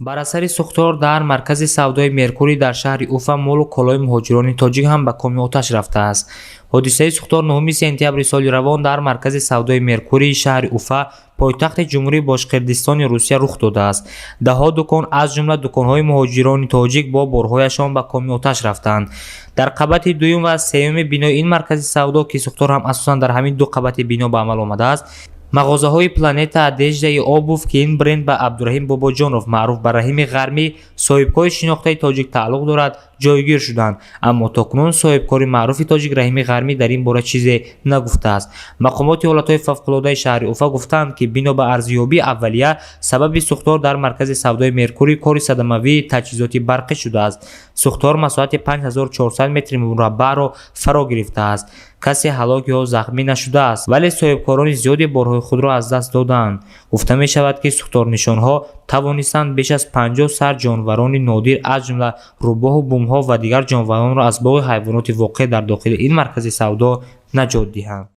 бар асари сӯхтор дар маркази савдои Меркурий дар шаҳри Уфа молу колои муҳоҷирони тоҷик ҳам ба коми оташ рафтааст. ҳодисаи сӯхтор 9 сентябри соли равон дар маркази савдои Меркурии шаҳри Уфа, пойтахти ҷумҳурии Бошқирдистони Русия рух додааст. Даҳо дукон аз ҷумла дуконҳои муҳоҷирони тоҷик бо борҳояшон ба коми оташ рафтанд. Дар қабати дуюм ва сеюми бинои ин маркази савдо, ки сӯхтор ҳам асосан дар ҳамин ду қабати бино ба амал омадааст, мағозаҳои Планета одеждаи обув, ки ин бренд ба Абдураҳим Бобоҷонов маъруф ба Раҳими Ғармӣ, соҳибкори шинохтаи тоҷик тааллуқ дорад, ҷойгир шуданд. Аммо токунун соҳибкори маъруфи тоҷик Раҳими Ғармӣ дар ин бора чизе нагуфтааст. Мақомоти ҳолатҳои фавқулоддаи шаҳри Уфа гуфтанд, ки бино ба арзёбии аввалия, сабаби сӯхтор дар маркази савдои Меркурий кори садамавии таҷҳизоти барқӣ шудааст. Сӯхтор масоҳати 5400 метри мураббаъро фаро гирифтааст. касе ҳалок ё захмӣ нашудааст, вале соҳибкорони зиёде борҳои худро аз даст доданд. гуфта мешавад, ки сӯхторнишонҳо тавонистанд беш аз 50 сар ҷонварони нодир, аз ҷумла рӯбоҳу бумҳо ва дигар ҷонваронро аз боғи ҳайвоноти воқеъ дар дохили ин маркази савдо наҷот диҳанд.